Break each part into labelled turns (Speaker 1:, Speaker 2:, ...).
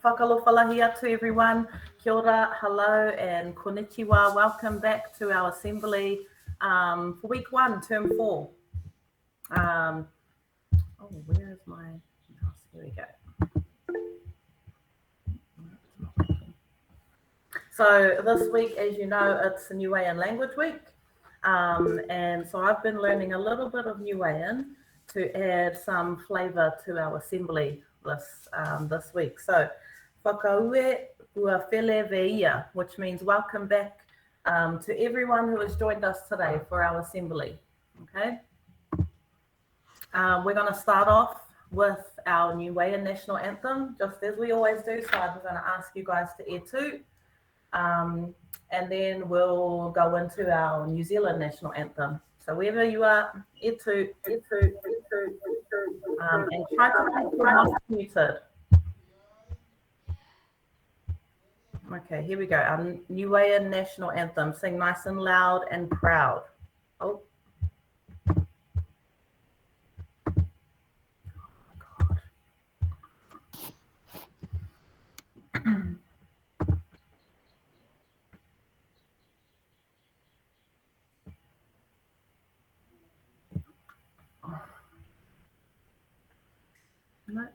Speaker 1: Whakalofalahia to everyone. Kia ora, hello, and konnichiwa. Welcome back to our assembly for week 1, term 4. Where is my mouse? Here we go. So this week, as you know, it's Niuean Language Week. And so I've been learning a little bit of Niuean to add some flavour to our assembly this week. So, whakaue ua whele veia, which means welcome back to everyone who has joined us today for our assembly. Okay. We're going to start off with our Niuean National Anthem, just as we always do. So I'm going to ask you guys to etu. And then we'll go into our New Zealand National Anthem. So wherever you are, etu, and try to keep your mic muted. Okay, here we go. Our Niuean National Anthem. Sing nice and loud and proud. Oh. No.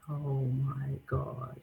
Speaker 1: Oh my God.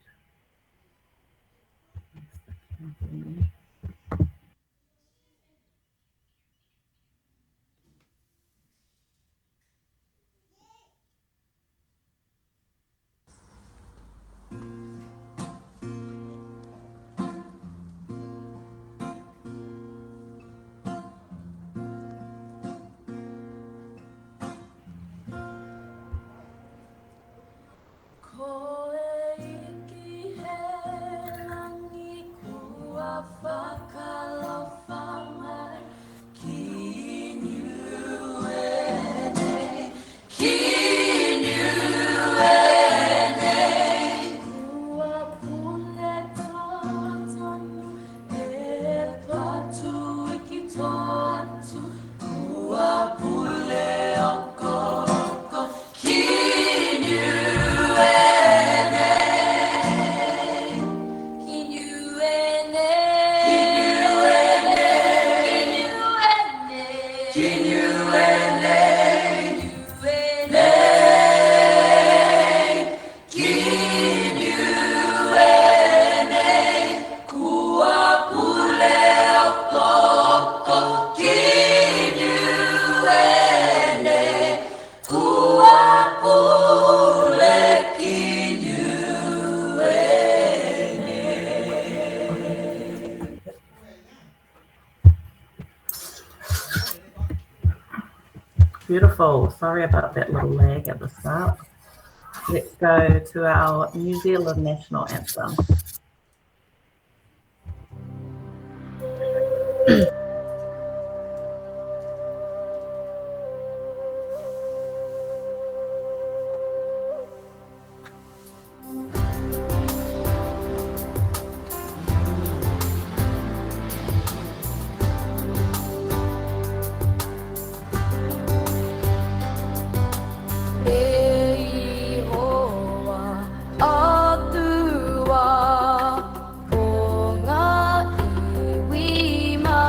Speaker 1: Beautiful. Sorry about that little lag at the start. Let's go to our New Zealand National Anthem.
Speaker 2: Atua, o ngā iwi mā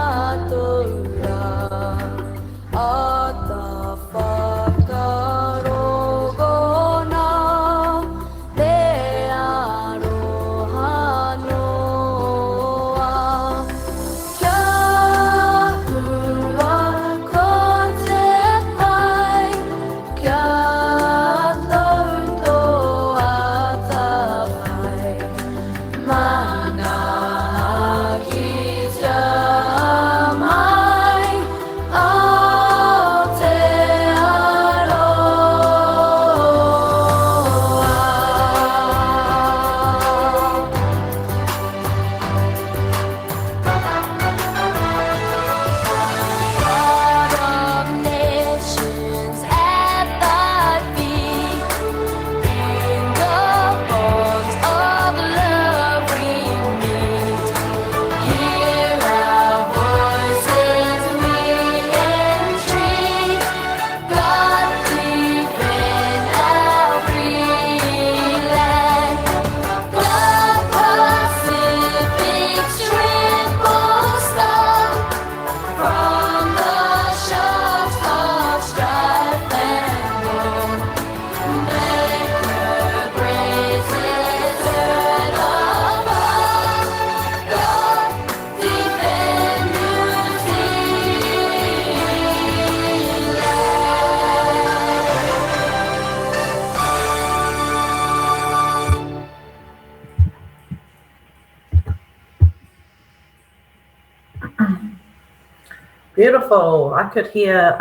Speaker 1: Beautiful. I could hear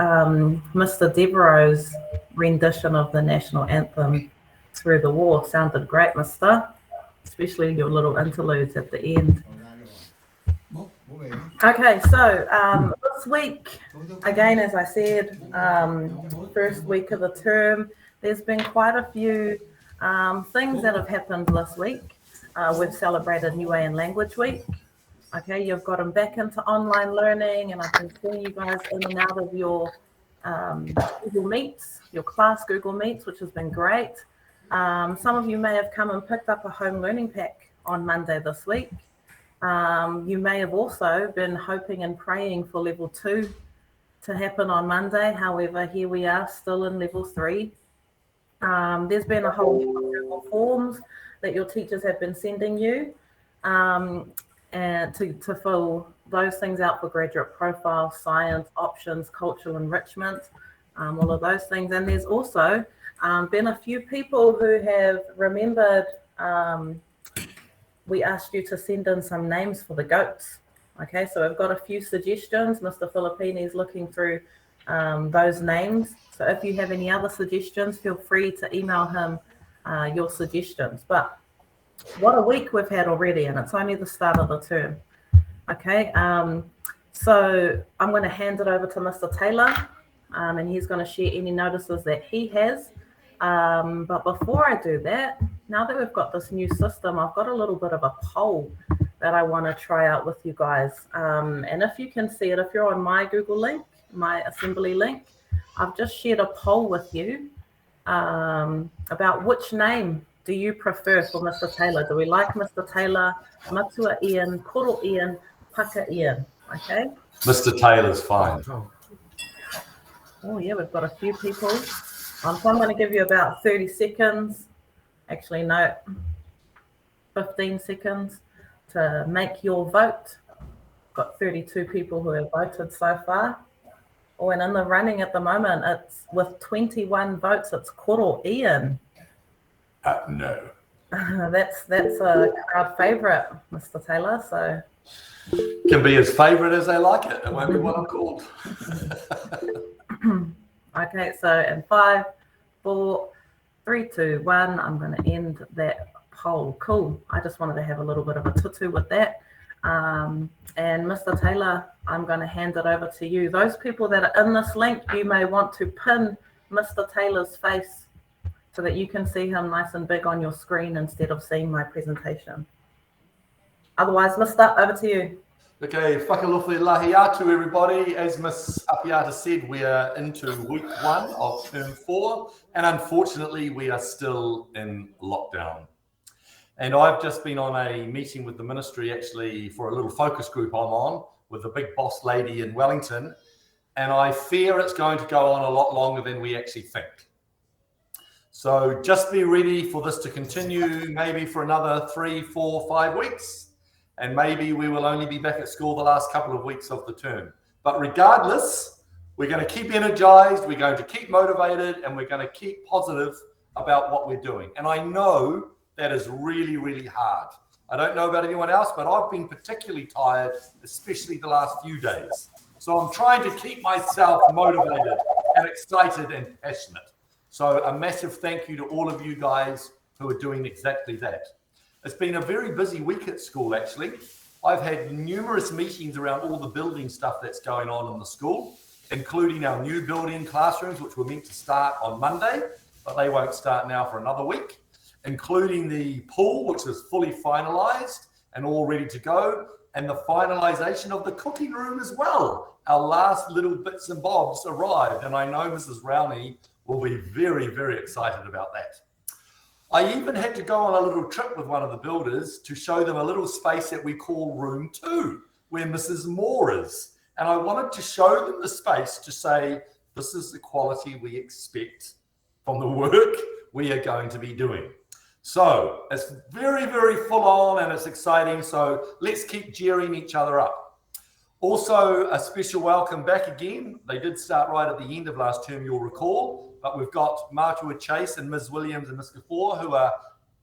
Speaker 1: Mr. Devereaux's rendition of the national anthem through the war. Sounded great, mister. Especially your little interludes at the end. Okay, so this week, again, as I said, first week of the term, there's been quite a few things that have happened this week. We've celebrated Niuean Language Week. Okay, you've gotten back into online learning, and I've been seeing you guys in and out of your Google Meets, your class Google Meets, which has been great. Some of you may have come and picked up a home learning pack on Monday this week. You may have also been hoping and praying for level 2 to happen on Monday. However, here we are still in level 3. There's been a whole heap of Google forms that your teachers have been sending you. And to fill those things out for graduate profile, science, options, cultural enrichment, all of those things. And there's also been a few people who have remembered we asked you to send in some names for the goats. Okay, so I've got a few suggestions. Mr. Filippini is looking through those names. So if you have any other suggestions, feel free to email him your suggestions. But what a week we've had already, and it's only the start of the term. Okay, so I'm going to hand it over to Mr. Taylor, and he's going to share any notices that he has. But before I do that, now that we've got this new system, I've got a little bit of a poll that I want to try out with you guys. And if you can see it, if you're on my Google link, my assembly link, I've just shared a poll with you about which name do you prefer for Mr. Taylor? Do we like Mr. Taylor, Matua Ian, Koro Ian, Paka Ian? Okay.
Speaker 2: Mr. Taylor's fine.
Speaker 1: Oh yeah, we've got a few people. So I'm going to give you about 30 seconds. Actually, no, 15 seconds to make your vote. Got 32 people who have voted so far. Oh, and in the running at the moment, it's with 21 votes, it's Koro Ian.
Speaker 2: No.
Speaker 1: That's a crowd favourite, Mr. Taylor. So
Speaker 2: can be as favourite as they like it. It won't be what I'm called.
Speaker 1: Okay, so in 5, 4, 3, 2, 1, I'm going to end that poll. Cool. I just wanted to have a little bit of a tutu with that. And Mr. Taylor, I'm going to hand it over to you. Those people that are in this link, you may want to pin Mr. Taylor's face so that you can see him nice and big on your screen instead of seeing my presentation. Otherwise, Mr., over to you.
Speaker 2: Okay, whakalofi lahi atu everybody. As Miss Apiata said, we are into week 1 of term 4, and unfortunately we are still in lockdown. And I've just been on a meeting with the ministry actually for a little focus group I'm on with the big boss lady in Wellington, and I fear it's going to go on a lot longer than we actually think. So just be ready for this to continue maybe for another 3, 4, 5 weeks. And maybe we will only be back at school the last couple of weeks of the term. But regardless, we're going to keep energized, we're going to keep motivated, and we're going to keep positive about what we're doing. And I know that is really, really hard. I don't know about anyone else, but I've been particularly tired, especially the last few days. So I'm trying to keep myself motivated and excited and passionate. So a massive thank you to all of you guys who are doing exactly that. It's been a very busy week at school, actually. I've had numerous meetings around all the building stuff that's going on in the school, including our new building classrooms, which were meant to start on Monday, but they won't start now for another week, including the pool, which is fully finalized and all ready to go, and the finalization of the cooking room as well. Our last little bits and bobs arrived, and I know Mrs. Rowney will be very, very excited about that. I even had to go on a little trip with one of the builders to show them a little space that we call room 2, where Mrs. Moore is. And I wanted to show them the space to say, this is the quality we expect from the work we are going to be doing. So it's very, very full on and it's exciting. So let's keep cheering each other up. Also, a special welcome back again. They did start right at the end of last term, you'll recall. But we've got Matua Chase and Ms. Williams and Mr. Four who are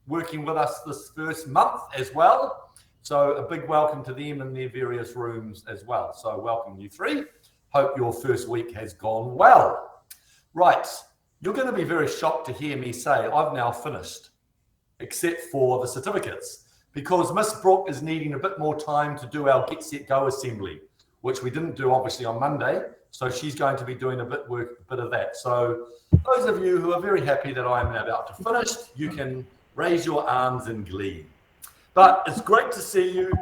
Speaker 2: working with us this first month as well. So a big welcome to them in their various rooms as well. So welcome you 3. Hope your first week has gone well. Right, you're going to be very shocked to hear me say I've now finished, except for the certificates, because Miss Brooke is needing a bit more time to do our Get Set Go assembly, which we didn't do obviously on Monday. So she's going to be doing a bit of that. So those of you who are very happy that I'm about to finish, you can raise your arms in glee. But it's great to see you.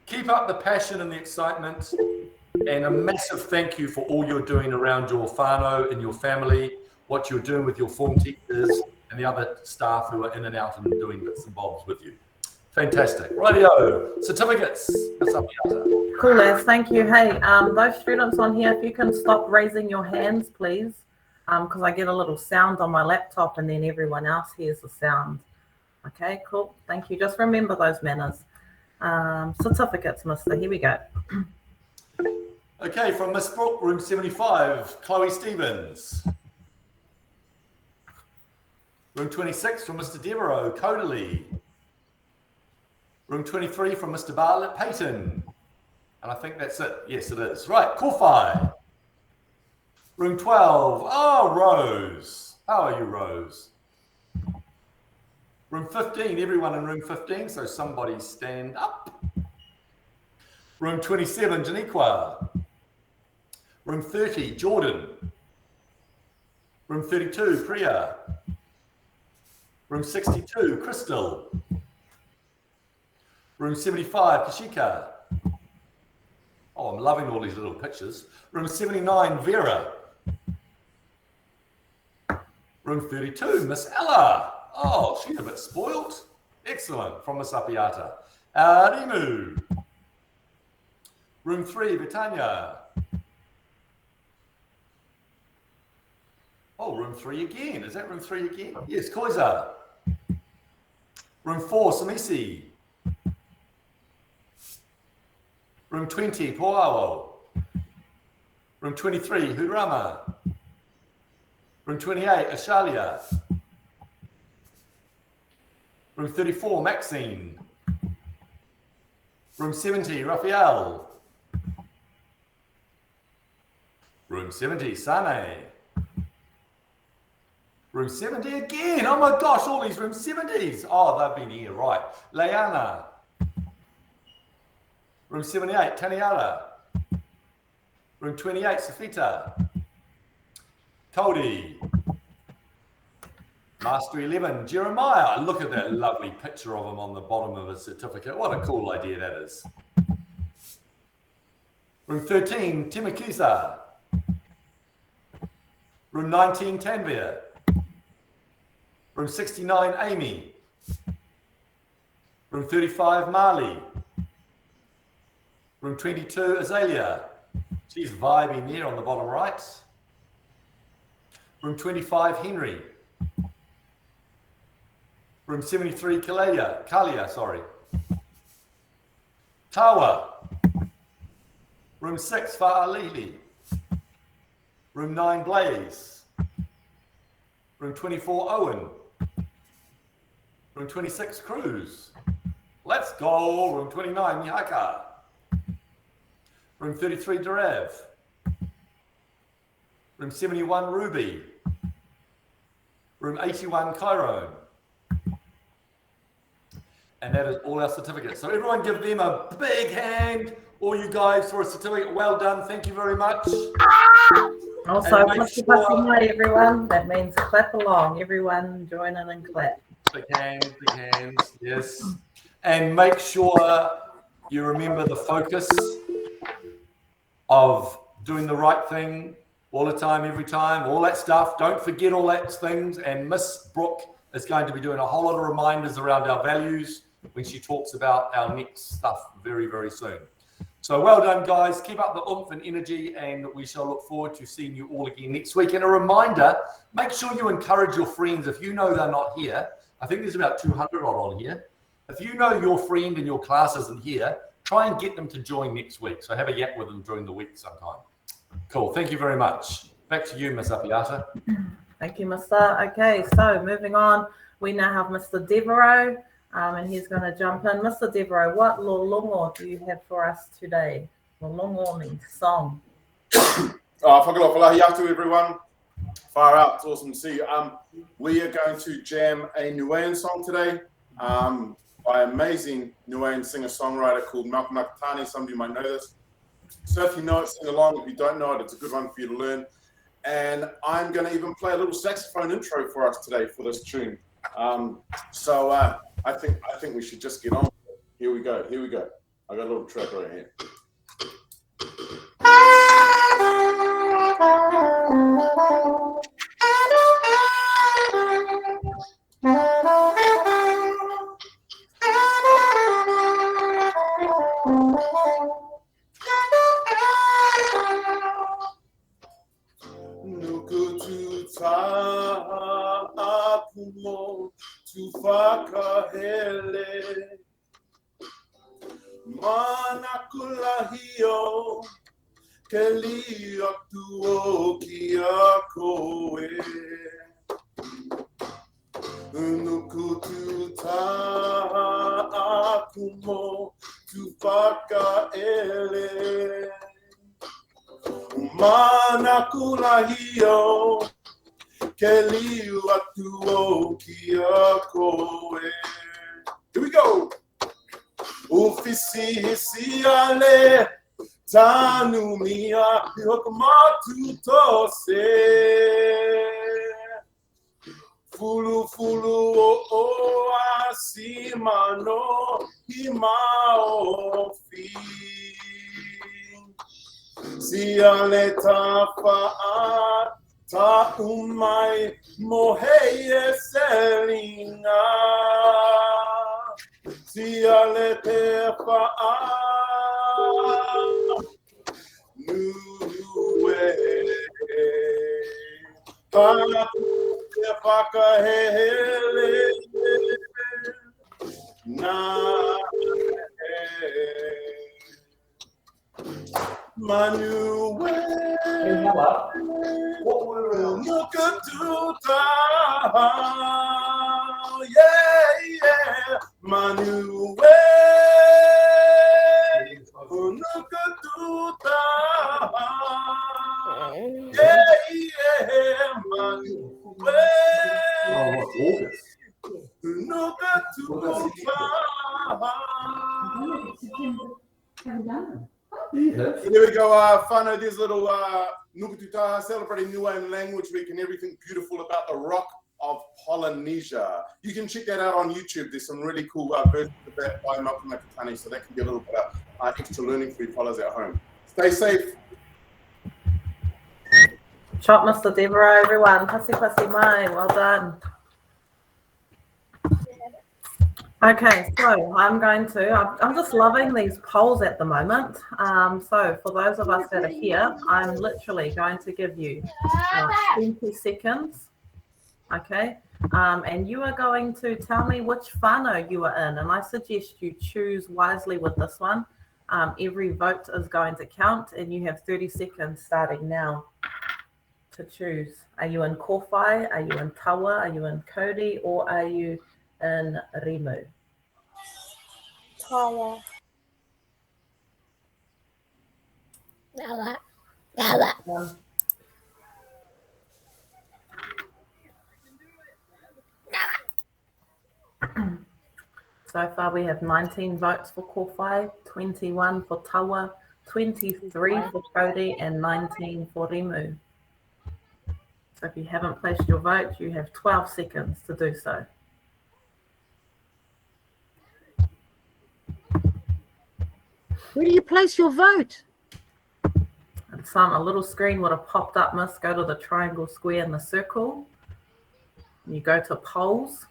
Speaker 2: Keep up the passion and the excitement. And a massive thank you for all you're doing around your whānau and your family, what you're doing with your form teachers and the other staff who are in and out and doing bits and bobs with you. Fantastic. Rightio. Certificates.
Speaker 1: Cool, Les. Thank you. Hey, those students on here, if you can stop raising your hands, please, because I get a little sound on my laptop and then everyone else hears the sound. Okay, cool. Thank you. Just remember those manners. Certificates, mister. Here we go.
Speaker 2: Okay, from Miss Brooke, room 75, Chloe Stevens. Room 26 from Mr. Devereaux, Codaly. Room 23 from Mr. Bartlett, Peyton. And I think that's it. Yes, it is. Right, Corfi. Room 12. Oh, Rose. How are you, Rose? Room 15. Everyone in room 15, so somebody stand up. Room 27, Janiqua. Room 30, Jordan. Room 32, Priya. Room 62, Crystal. Room 75, Kashika. Oh, I'm loving all these little pictures. Room 79, Vera. Room 32, Miss Ella. Oh, she's a bit spoiled. Excellent, from Miss Apiata. Rimu. Room 3, Vitania. Oh, room 3 again. Is that room 3 again? Yes, Koiza. Room 4, Samisi. Room 20, Poawo. Room 23, Hurama. Room 28, Ashalia. Room 34, Maxine. Room 70, Raphael. Room 70, Sane. Room 70 again. Oh my gosh, all these room 70s. Oh, they've been here, right. Leana. Room 78, Taniara. Room 28, Safita. Cody. Master 11, Jeremiah. Look at that lovely picture of him on the bottom of his certificate. What a cool idea that is. Room 13, Timakisa. Room 19, Tanvir. Room 69, Amy. Room 35, Marley. Room 22, Azalea. She's vibing there on the bottom right. Room 25, Henry. Room 73, Kalia, sorry. Tawa. Room 6, Fa'alili. Room 9, Blaze. Room 24, Owen. Room 26, Cruz. Let's go. Room 29, Mihaka. Room 33, Darav. Room 71, Ruby. Room 81, Chiron. And that is all our certificates. So everyone give them a big hand, all you guys, for a certificate. Well done. Thank you very much.
Speaker 1: Also, hi everyone. That means clap along. Everyone join in and clap.
Speaker 2: Big hands, yes. And make sure you remember the focus of doing the right thing all the time, every time, all that stuff. Don't forget all that things. And Miss Brooke is going to be doing a whole lot of reminders around our values when she talks about our next stuff very, very soon. So well done, guys. Keep up the oomph and energy, and we shall look forward to seeing you all again next week. And a reminder, make sure you encourage your friends. If you know they're not here, I think there's about 200 odd on here. If you know your friend in your class isn't here, try and get them to join next week. So have a yak with them during the week sometime. Cool. Thank you very much. Back to you, Miss Apiata.
Speaker 1: Thank you, Mr. Okay, so moving on, we now have Mr. Devereaux, and he's going to jump in. Mr. Devereaux, what lolongo do you have for us today? Lolongo means song.
Speaker 3: Whakalofa everyone. Far out. It's awesome to see you. We are going to jam a Niuean song today by amazing Niuean singer-songwriter called Malcolm Nakatani. Some of you might know this. So if you know it, sing along. If you don't know it, it's a good one for you to learn. And I'm going to even play a little saxophone intro for us today for this tune. So I think we should just get on. Here we go. I got a little track right here. Manakulahio Kelia tuo kia koe Nukutu ta akumo tu whaka ele Manakulahio Kelia tuo kia koe. Here we go. Ufisi hisiale tanu mia hihokamatu tose fulu o asimano himao fi siale tafa ta umai moheye selinga siale tefa nuwe pa tefa hele na manuwe look at yeah manuwe look at yeah manuwe look at Here we go, whānau, there's a little Nukututa celebrating Niuean language week and everything beautiful about the rock of Polynesia. You can check that out on YouTube. There's some really cool versions of that by Malcolm Nakatani, so that can be a little bit of extra learning for you fellas at home. Stay safe.
Speaker 1: Shot Mr. Deborah, everyone. Pasi mai, well done. Okay, so I'm just loving these polls at the moment. So for those of us that are here, I'm literally going to give you 20 seconds, okay? And you are going to tell me which whānau you are in, and I suggest you choose wisely with this one. Every vote is going to count, and you have 30 seconds starting now to choose. Are you in Kōwhai? Are you in Tawa? Are you in Kodi? Or are you in Rimu?
Speaker 4: Tawa. Nala.
Speaker 1: So far we have 19 votes for Kōwhai, 21 for Tawa, 23 for Kodi, and 19 for Rimu. So if you haven't placed your vote, you have 12 seconds to do so.
Speaker 5: Where do you place your vote?
Speaker 1: And a little screen would have popped up, miss. Go to the triangle, square, and the circle. And you go to polls.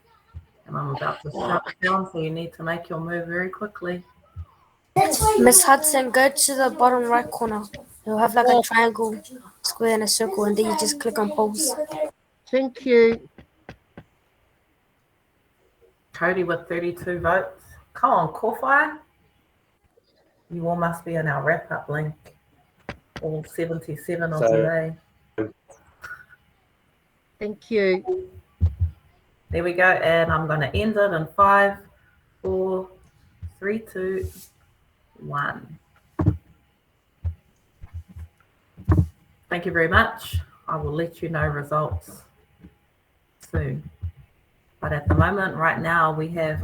Speaker 1: And I'm about to shut down, so you need to make your move very quickly.
Speaker 4: Miss Hudson, go to the bottom right corner. You'll have like a triangle, square, and a circle, and then you just click on polls.
Speaker 5: Thank you.
Speaker 1: Cody with 32 votes. Come on, Kōwhai. You all must be in our wrap-up link. All 77 of today.
Speaker 5: Thank you.
Speaker 1: There we go. And I'm going to end it in 5, 4, 3, 2, 1. Thank you very much. I will let you know results soon. But at the moment, right now, we have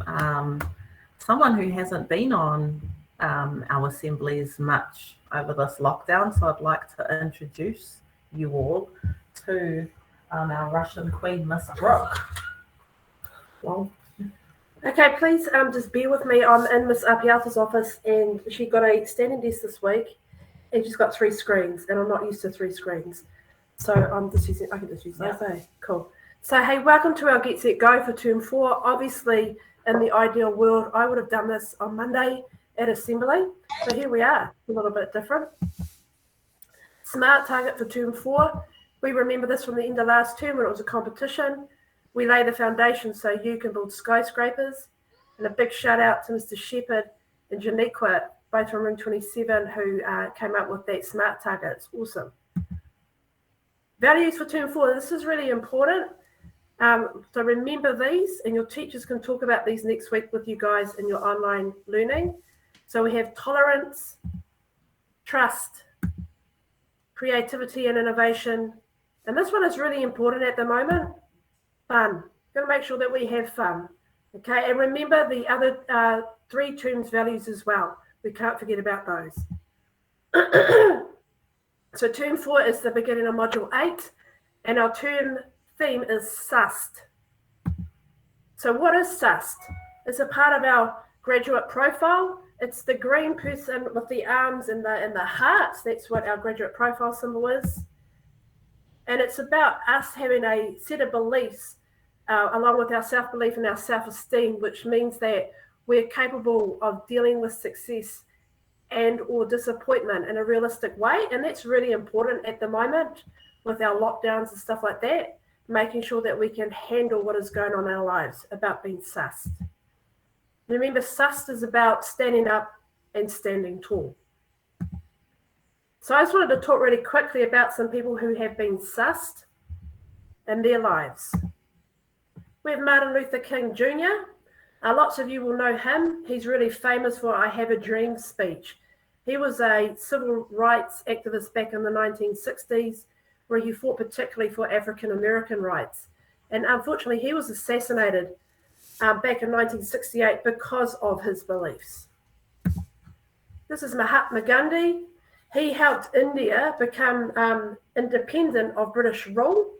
Speaker 1: someone who hasn't been on our assemblies much over this lockdown. So I'd like to introduce you all to our Russian Queen, Miss Brooke.
Speaker 6: Well, okay, please just bear with me. I'm in Miss Apiata's office, and she got a standing desk this week, and she's got 3 screens, and I'm not used to 3 screens. So I'm just using, I can just use those. Yeah. Cool. So, hey, welcome to our Get Set Go for Term 4. Obviously, in the ideal world, I would have done this on Monday at Assembly, but here we are, a little bit different. Smart target for Term 4. We remember this from the end of last term when it was a competition. We lay the foundation so you can build skyscrapers. And a big shout out to Mr. Shepherd and Janiqua, both from Room 27, who came up with that smart target. It's awesome. Values for Term 4. This is really important. So remember these, and your teachers can talk about these next week with you guys in your online learning. So we have tolerance, trust, creativity and innovation. And this one is really important at the moment. Fun. Got to make sure that we have fun. Okay, and remember the other 3 terms values as well. We can't forget about those. So term 4 is the beginning of module 8, and our term theme is sussed. So what is sussed? It's a part of our graduate profile. It's the green person with the arms and the hearts. That's what our graduate profile symbol is. And it's about us having a set of beliefs along with our self-belief and our self-esteem, which means that we're capable of dealing with success and or disappointment in a realistic way. And that's really important at the moment with our lockdowns and stuff like that, making sure that we can handle what is going on in our lives, about being sussed. Remember, sussed is about standing up and standing tall. So I just wanted to talk really quickly about some people who have been sussed in their lives. We have Martin Luther King Jr. Lots of you will know him. He's really famous for I Have a Dream speech. He was a civil rights activist back in the 1960s, where he fought particularly for African American rights. And unfortunately, he was assassinated back in 1968 because of his beliefs. This is Mahatma Gandhi. He helped India become independent of British rule,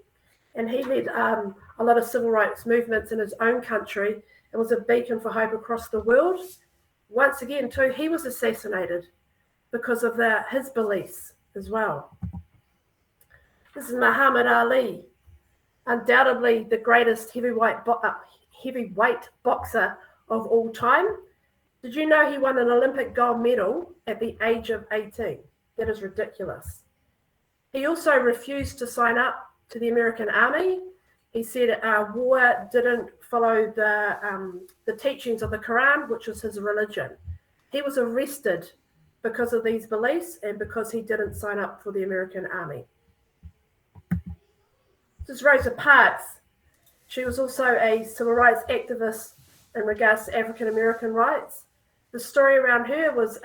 Speaker 6: and he led a lot of civil rights movements in his own country and was a beacon for hope across the world. Once again, too, he was assassinated because of his beliefs as well. This is Muhammad Ali, undoubtedly the greatest heavyweight boxer of all time. Did you know he won an Olympic gold medal at the age of 18? That is ridiculous. He also refused to sign up to the American Army. He said war didn't follow the teachings of the Quran, which was his religion. He was arrested because of these beliefs and because he didn't sign up for the American Army. This is Rosa Parks. She was also a civil rights activist in regards to African American rights. The story around her was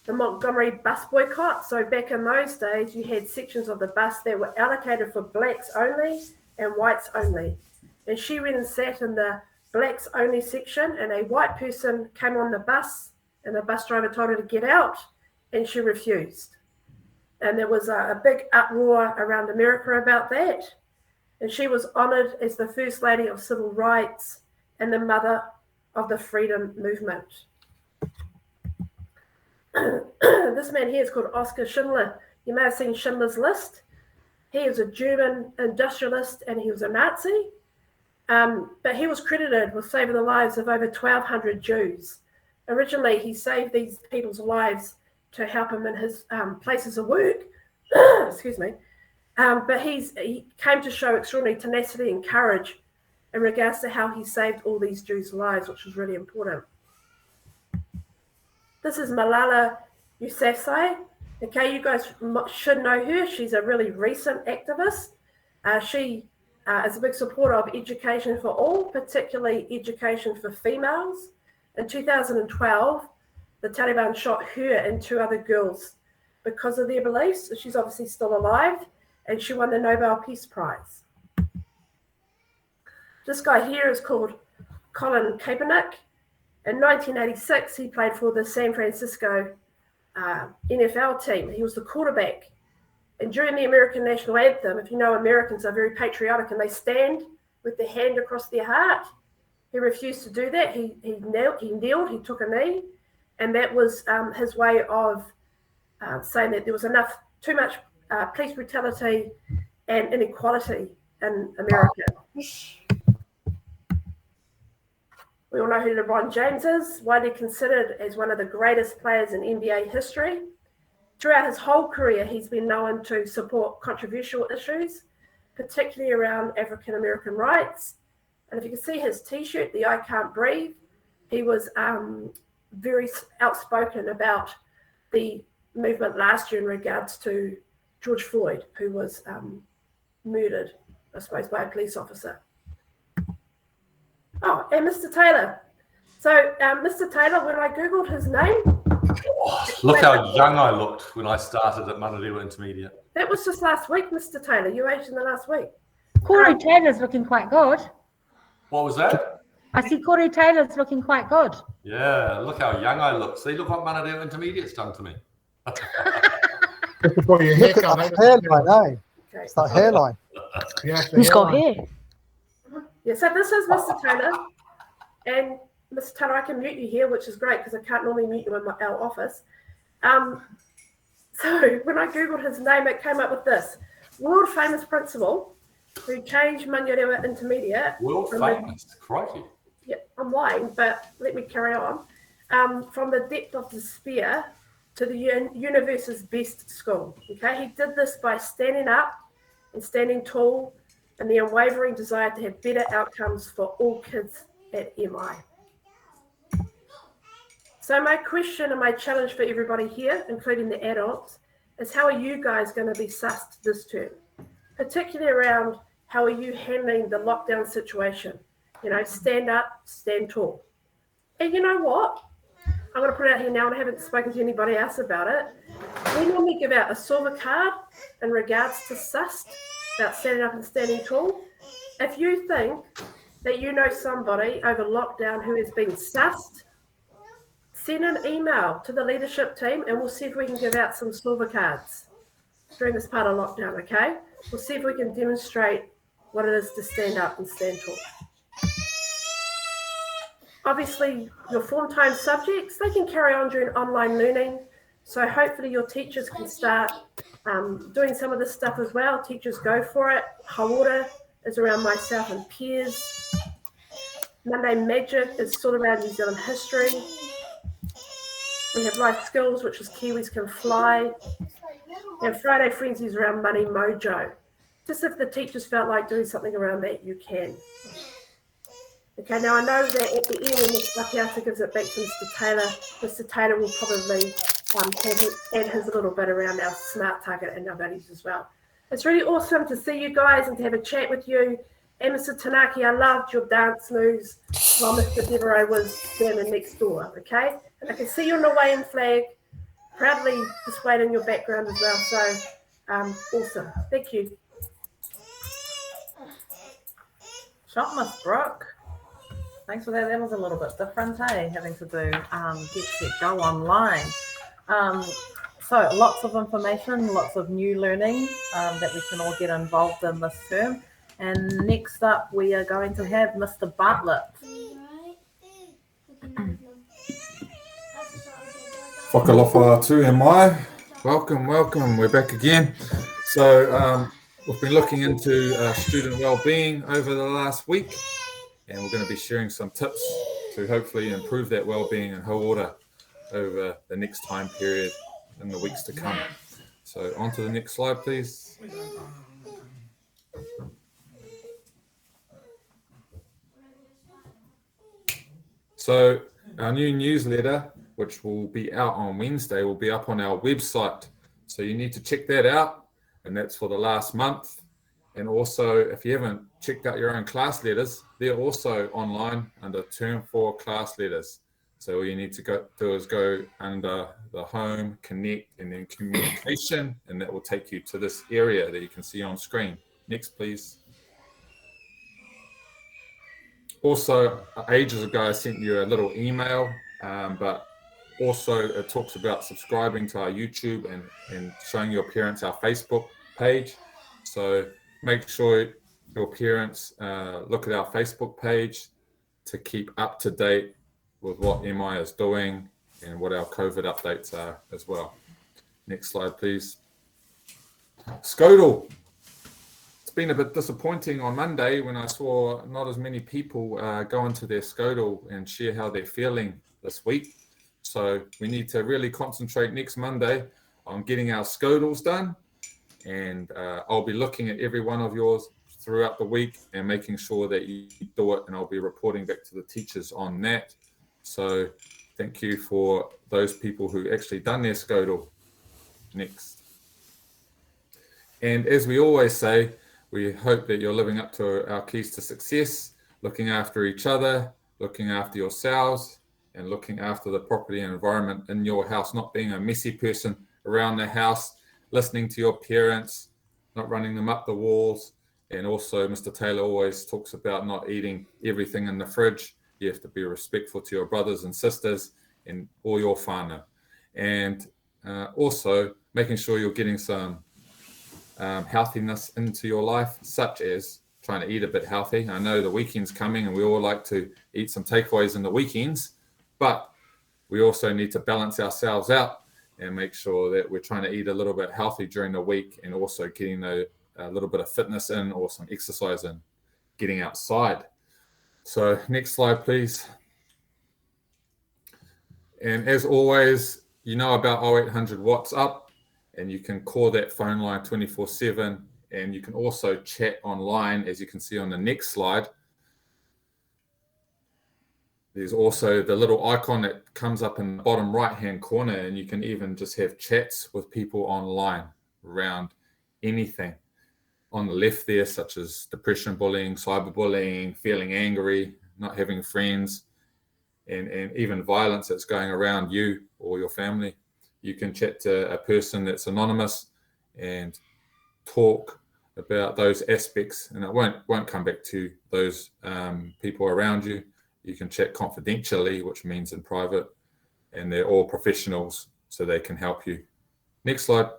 Speaker 6: the Montgomery bus boycott. So back in those days, you had sections of the bus that were allocated for blacks only and whites only. And she went and sat in the blacks only section, and a white person came on the bus, and the bus driver told her to get out, and she refused. And there was a big uproar around America about that. And she was honored as the First Lady of Civil Rights and the mother of the freedom movement. This man here is called Oskar Schindler. You may have seen Schindler's List. He is a German industrialist and he was a Nazi. But he was credited with saving the lives of over 1,200 Jews. Originally, he saved these people's lives to help him in his places of work. Excuse me. But he came to show extraordinary tenacity and courage in regards to how he saved all these Jews' lives, which was really important. This is Malala Yousafzai. Okay, you guys should know her. She's a really recent activist. She is a big supporter of education for all, particularly education for females. In 2012, the Taliban shot her and 2 other girls because of their beliefs. She's obviously still alive, and she won the Nobel Peace Prize. This guy here is called Colin Kaepernick. In 1986, he played for the San Francisco NFL team. He was the quarterback. And during the American national anthem, if you know, Americans are very patriotic and they stand with their hand across their heart. He refused to do that. He knelt, he took a knee, and that was his way of saying that there was too much police brutality and inequality in America. We all know who LeBron James is, widely considered as one of the greatest players in NBA history. Throughout his whole career, he's been known to support controversial issues, particularly around African American rights. And if you can see his T-shirt, the I Can't Breathe, he was very outspoken about the movement last year in regards to George Floyd, who was murdered, I suppose, by a police officer. Oh, and Mr. Taylor. So, Mr. Taylor, when I Googled his name...
Speaker 2: Look how young I looked when I started at Manarewa Intermediate.
Speaker 6: That was just last week, Mr. Taylor. You aged in the last week.
Speaker 5: Corey Taylor's looking quite good.
Speaker 2: What was that?
Speaker 5: I see Corey Taylor's looking quite good.
Speaker 2: Yeah, look how young I look. See, look what Manarewa Intermediate's done to me.
Speaker 7: Before your
Speaker 8: Look at
Speaker 7: haircut,
Speaker 8: that hairline, eh?
Speaker 6: Okay.
Speaker 8: It's that hairline.
Speaker 5: He's got hair.
Speaker 6: Yeah, so this is Mr. Taylor. And Mr. Taylor, I can mute you here, which is great because I can't normally mute you in our office. So when I Googled his name, it came up with this. World famous principal who changed Manarewa Intermediate.
Speaker 2: World famous, crikey.
Speaker 6: Yeah, I'm lying, but let me carry on. From the depth of despair to the universe's best school. Okay, he did this by standing up and standing tall and the unwavering desire to have better outcomes for all kids at MI. So my question and my challenge for everybody here, including the adults, is how are you guys going to be sussed this term? Particularly around how are you handling the lockdown situation? You know, stand up, stand tall. And you know what? I'm going to put it out here now, and I haven't spoken to anybody else about it. We normally give out a silver card in regards to sussed, about standing up and standing tall. If you think that you know somebody over lockdown who has been sussed, send an email to the leadership team and we'll see if we can give out some silver cards during this part of lockdown, okay? We'll see if we can demonstrate what it is to stand up and stand tall. Obviously, your form time subjects, they can carry on during online learning. So hopefully your teachers can start doing some of this stuff as well. Teachers go for it. Hauora is around myself and peers. Monday Magic is sort of around New Zealand history. We have life skills, which is Kiwis Can Fly. And Friday Frenzy is around Money Mojo. Just if the teachers felt like doing something around that, you can. Okay, now I know that at the end when Mr. Apiata gives it back to Mr. Taylor will probably add his little bit around our smart target and our values as well. It's really awesome to see you guys and to have a chat with you. And Mr. Tanaki, I loved your dance moves while Mr. Devereaux was standing next door, okay? And I can see your Hawaiian flag proudly displayed in your background as well. So, awesome. Thank you.
Speaker 1: Shot, Miss Brooke. Thanks for that. That was a little bit different, hey, having to do Get Set Go online. So lots of information, lots of new learning that we can all get involved in this term. And next up, we are going to have Mr. Bartlett.
Speaker 7: Whakalofa to MI. Welcome. We're back again. So we've been looking into student well-being over the last week, and we're going to be sharing some tips to hopefully improve that well-being in Hauora over the next time period in the weeks to come. So on to the next slide, please. So our new newsletter, which will be out on Wednesday, will be up on our website. So you need to check that out, and that's for the last month. And also, if you haven't checked out your own class letters, they're also online under Term 4 class letters. So all you need to do is go under the home, connect, and then communication, and that will take you to this area that you can see on screen. Next, please. Also, ages ago, I sent you a little email, but also it talks about subscribing to our YouTube and showing your parents our Facebook page. So make sure your parents look at our Facebook page to keep up to date with what MI is doing and what our COVID updates are as well. Next slide, please. Scodal. It's been a bit disappointing on Monday when I saw not as many people go into their Scodal and share how they're feeling this week. So we need to really concentrate next Monday on getting our Scodals done. And I'll be looking at every one of yours throughout the week and making sure that you do it. And I'll be reporting back to the teachers on that. So thank you for those people who actually done their Scodal. Next. And as we always say, we hope that you're living up to our keys to success, looking after each other, looking after yourselves, and looking after the property and environment in your house, not being a messy person around the house, listening to your parents, not running them up the walls. And also, Mr. Taylor always talks about not eating everything in the fridge. You have to be respectful to your brothers and sisters and all your whānau. And also making sure you're getting some healthiness into your life, such as trying to eat a bit healthy. I know the weekend's coming and we all like to eat some takeaways in the weekends, but we also need to balance ourselves out and make sure that we're trying to eat a little bit healthy during the week and also getting a little bit of fitness in or some exercise in, getting outside. So next slide, please. And as always, you know about 0800 What's Up, and you can call that phone line 24/7, and you can also chat online, as you can see on the next slide. There's also the little icon that comes up in the bottom right-hand corner, and you can even just have chats with people online around anything on the left there, such as depression, bullying, cyberbullying, feeling angry, not having friends, and even violence that's going around you or your family. You can chat to a person that's anonymous and talk about those aspects, and it won't come back to those people around you. You can chat confidentially, which means in private, and they're all professionals, so they can help you. Next slide.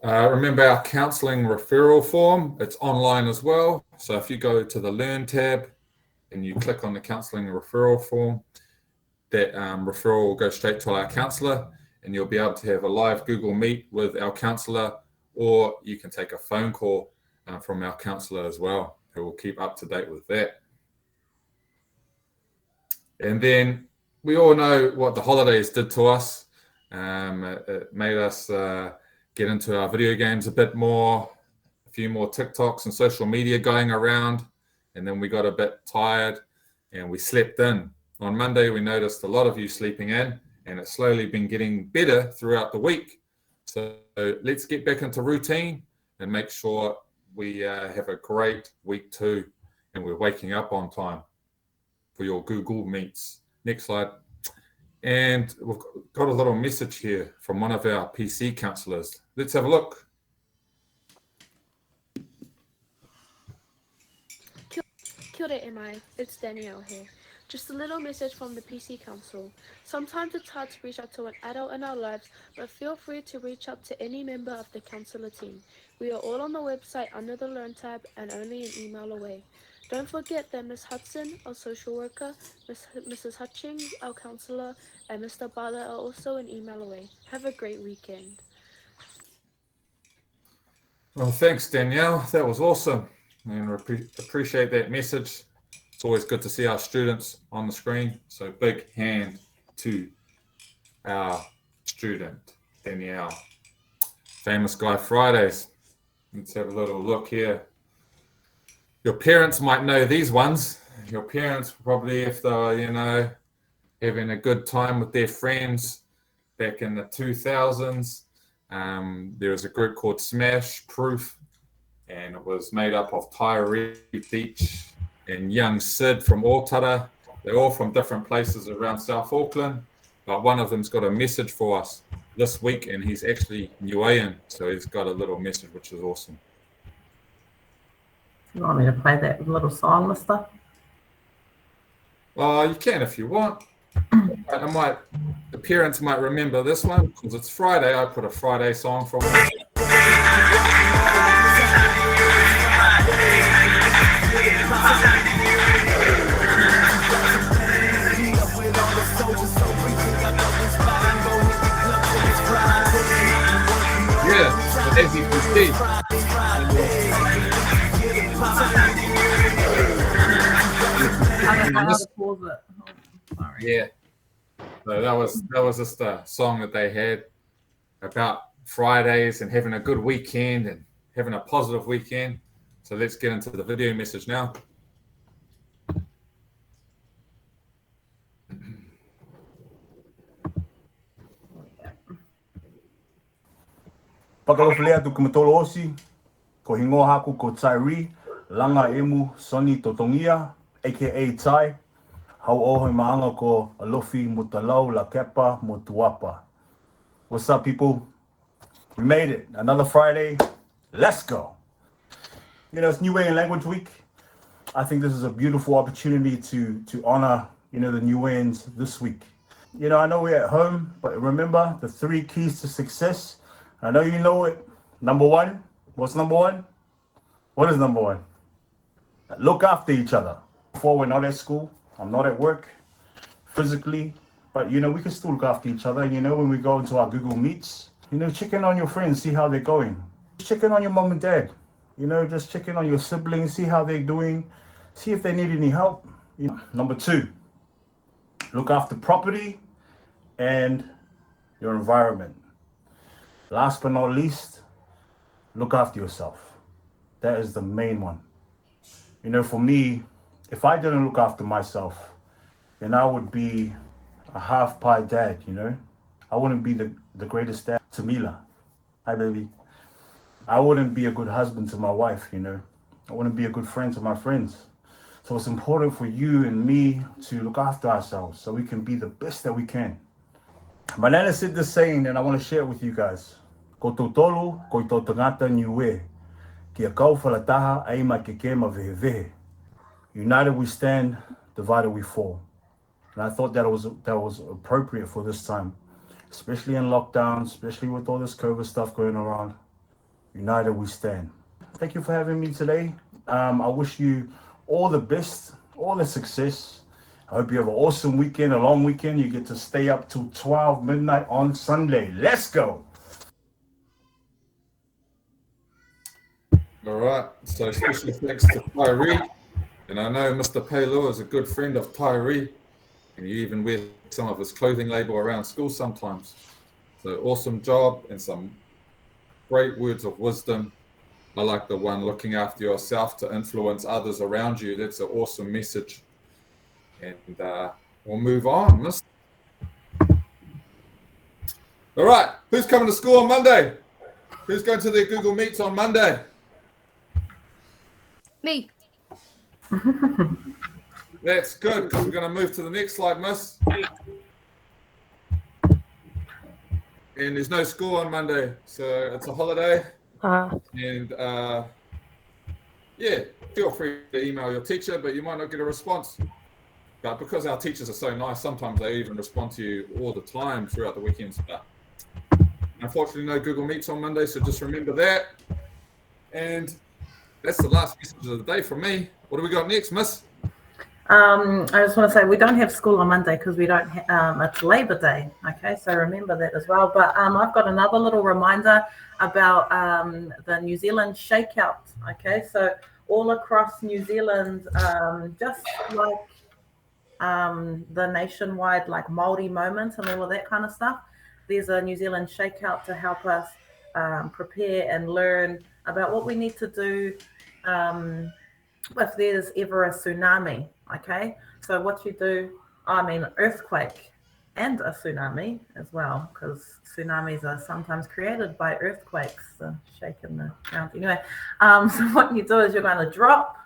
Speaker 7: Remember our counselling referral form, it's online as well. So if you go to the Learn tab and you click on the counselling referral form, that referral will go straight to our counsellor, and you'll be able to have a live Google Meet with our counsellor, or you can take a phone call from our counsellor as well, who will keep up to date with that. And then we all know what the holidays did to us. It made us get into our video games a bit more, a few more TikToks and social media going around, and then we got a bit tired and we slept in. On Monday, we noticed a lot of you sleeping in, and it's slowly been getting better throughout the week. So let's get back into routine and make sure we have a great week 2 and we're waking up on time for your Google Meets. Next slide. And we've got a little message here from one of our PC counsellors. Let's have a look.
Speaker 8: Kia ora, MI. It's Danielle here. Just a little message from the PC Council. Sometimes it's hard to reach out to an adult in our lives, but feel free to reach out to any member of the counsellor team. We are all on the website under the Learn tab and only an email away. Don't forget that Ms. Hudson, our social worker, Mrs. Hutchings, our counsellor, and Mr. Bala are also an email away. Have a great weekend.
Speaker 7: Well, thanks, Danielle. That was awesome. And we appreciate that message. It's always good to see our students on the screen. So big hand to our student, Danielle. Famous Guy Fridays. Let's have a little look here. Your parents might know these ones. Your parents probably, if they're, having a good time with their friends back in the 2000s. There was a group called Smash Proof, and it was made up of Tyree Beach and young Sid from Otara. They're all from different places around South Auckland, but one of them's got a message for us this week, and he's actually Niuean, so he's got a little message, which is awesome.
Speaker 1: You want me to play that little song, mister?
Speaker 7: You can if you want. The parents might remember this one because it's Friday. I put a Friday song from it. Yeah, as you can see.
Speaker 1: I don't know how to pause it. Oh, sorry.
Speaker 7: Yeah. So that was just a song that they had about Fridays and having a good weekend and having a positive weekend. So let's get into the video message now.
Speaker 9: Pakaloflea tu kumatolo osi, ko hingo haku ko Tyree, langa emu Soni Totongia, aka Tai, hau oho maanga ko alofi mutalau la kepa mutuapa. What's up, people? We made it. Another Friday. Let's go. You know, it's Niuean Language Week. I think this is a beautiful opportunity to honor, you know, the Niueans this week. You know, I know we're at home, but remember the 3 keys to success. I know you know it. Number 1, what's number 1? What is number 1? Look after each other. Before we're not at school, I'm not at work physically, but you know, we can still look after each other. You know, when we go into our Google Meets, you know, check in on your friends, see how they're going. Check in on your mom and dad. You know, just check in on your siblings, see how they're doing, see if they need any help. You know. Number 2, look after property and your environment. Last but not least, look after yourself. That is the main one. You know, for me, if I didn't look after myself, then I would be a half-pie dad, you know? I wouldn't be the greatest dad to Mila. Hi, baby. I wouldn't be a good husband to my wife, you know? I wouldn't be a good friend to my friends. So it's important for you and me to look after ourselves so we can be the best that we can. My nana said this saying, and I want to share it with you guys. Ko tō tolu, ko i tō tangata niue. Kia kau whalataha ai mai ke ke ma vehe vehe. United we stand, divided we fall. And I thought that was appropriate for this time, especially in lockdown, especially with all this COVID stuff going around. United we stand. Thank you for having me today. I wish you all the best, all the success. I hope you have an awesome weekend, a long weekend. You get to stay up till 12 midnight on Sunday. Let's go.
Speaker 7: All right. So special thanks to Tyree. And I know Mr. Paylor is a good friend of Tyree. And you even wear some of his clothing label around school sometimes. So awesome job and some great words of wisdom. I like the one, looking after yourself to influence others around you. That's an awesome message. And we'll move on, miss. All right. Who's coming to school on Monday? Who's going to their Google Meets on Monday?
Speaker 8: Me.
Speaker 7: That's good, because we're going to move to the next slide, miss. And there's no school on Monday, so it's a holiday. And yeah, feel free to email your teacher, but you might not get a response. But because our teachers are so nice, sometimes they even respond to you all the time throughout the weekends. But unfortunately, no Google Meets on Monday, so just remember that. And that's the last message of the day from me. What do we got next, miss?
Speaker 1: I just want to say we don't have school on Monday because we don't. It's Labor Day, okay? So remember that as well. But I've got another little reminder about the New Zealand shakeout, okay? So all across New Zealand, just like the nationwide like Māori moment and all of that kind of stuff, there's a New Zealand shakeout to help us prepare and learn about what we need to do if there's ever a tsunami, okay? So what you do, earthquake and a tsunami as well, because tsunamis are sometimes created by earthquakes, shaking the ground. Anyway, so what you do is you're going to drop,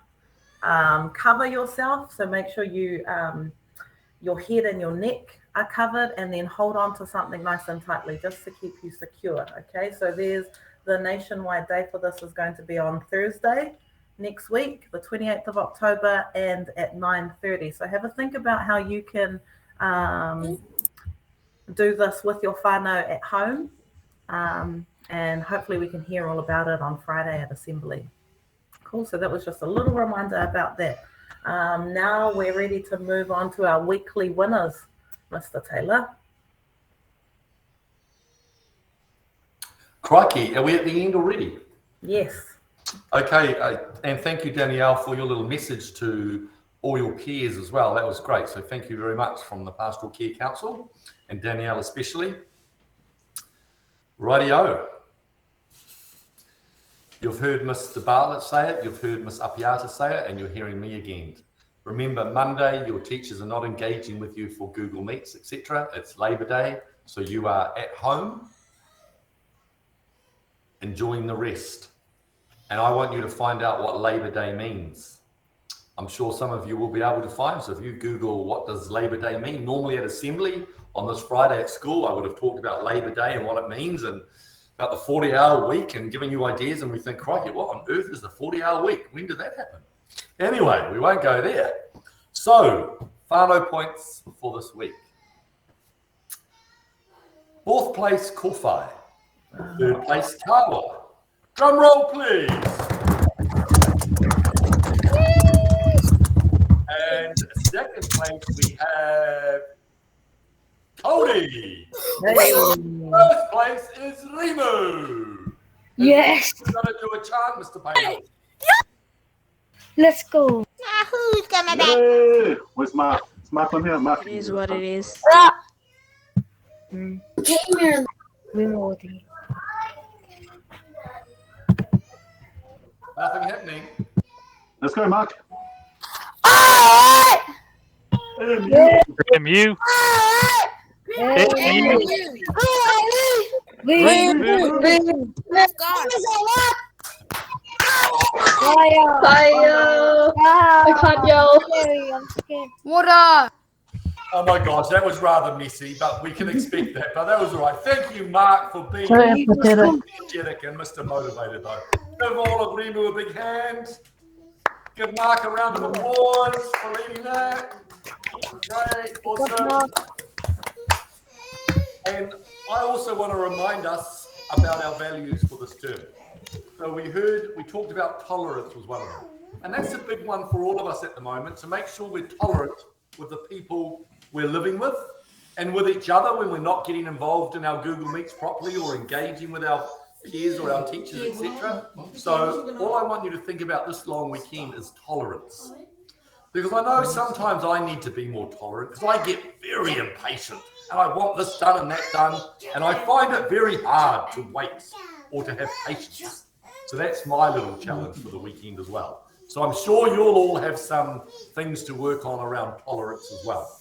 Speaker 1: cover yourself. So make sure you your head and your neck are covered, and then hold on to something nice and tightly just to keep you secure. Okay, so there's the nationwide day for this is going to be on Thursday next week, the 28th of October, and at 9:30. So have a think about how you can do this with your whānau at home, and hopefully we can hear all about it on Friday at Assembly. Cool, so that was just a little reminder about that. Now we're ready to move on to our weekly winners, Mr. Taylor.
Speaker 2: Crikey, are we at the end already?
Speaker 1: Yes.
Speaker 2: Okay, and thank you, Danielle, for your little message to all your peers as well. That was great. So thank you very much from the Pastoral Care Council, and Danielle especially. Rightio. You've heard Mr. Bartlett say it, you've heard Miss Apiata say it, and you're hearing me again. Remember, Monday, your teachers are not engaging with you for Google Meets, etc. It's Labor Day, so you are at home enjoying the rest. And I want you to find out what Labor Day means. I'm sure some of you will be able to find. So if you Google what does Labor Day mean, normally at Assembly on this Friday at school, I would have talked about Labor Day and what it means and about the 40-hour week and giving you ideas. And we think, crikey, what on earth is the 40-hour week? When did that happen? Anyway, we won't go there. So, whānau points for this week. 4th place, Kowhai. 3rd place, Kawa. Drum roll, please. And 2nd place, we have Cody. 1st place is Rimu.
Speaker 4: Yes.
Speaker 2: We're going to do a chant, Mr. Payne.
Speaker 4: Let's go.
Speaker 10: Who's coming back?
Speaker 9: Hey, where's Mark? It's Mark on here. Mark.
Speaker 8: It is what it is.
Speaker 2: Nothing happening.
Speaker 9: Let's go, Mark.
Speaker 11: MU.
Speaker 10: Let's go.
Speaker 8: I can't yell.
Speaker 10: Water.
Speaker 2: Oh my gosh, that was rather messy, but we can expect that. But that was all right. Thank you, Mark, for being energetic and Mr. Motivated, though. Give all of Rimu a big hand. Give Mark a round of applause for leading that. Great, awesome. And I also want to remind us about our values for this term. So we talked about tolerance was one of them. And that's a big one for all of us at the moment, to make sure we're tolerant with the people we're living with and with each other when we're not getting involved in our Google Meets properly or engaging with our peers or our teachers, etc. So all I want you to think about this long weekend is tolerance. Because I know sometimes I need to be more tolerant because I get very impatient and I want this done and that done. And I find it very hard to wait or to have patience. So that's my little challenge for the weekend as well. So I'm sure you'll all have some things to work on around tolerance as well.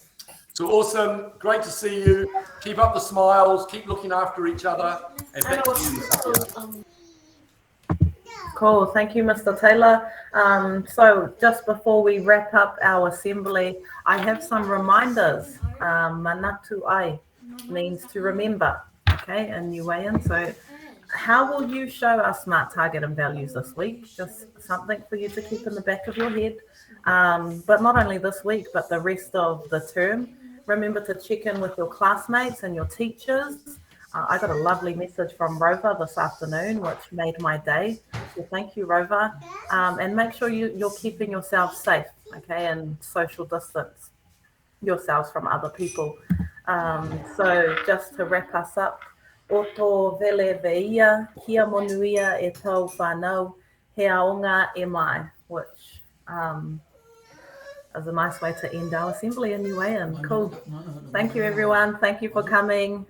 Speaker 2: So awesome. Great to see you. Keep up the smiles. Keep looking after each other. And back to you, Satya.
Speaker 1: Cool. Thank you, Mr. Taylor. So just before we wrap up our assembly, I have some reminders. Manatu ai means to remember, okay, in Niuean. So how will you show our SMART target and values this week? Just something for you to keep in the back of your head. But not only this week, but the rest of the term. Remember to check in with your classmates and your teachers. I got a lovely message from Rover this afternoon, which made my day. So thank you, Rover. And make sure you're keeping yourself safe, okay, and social distance yourselves from other people. So just to wrap us up, Oto vele veia, kia monuia e tau whanau, he aonga e mai, which is a nice way to end our assembly in Niuean. Cool. Thank you, everyone. Thank you for coming.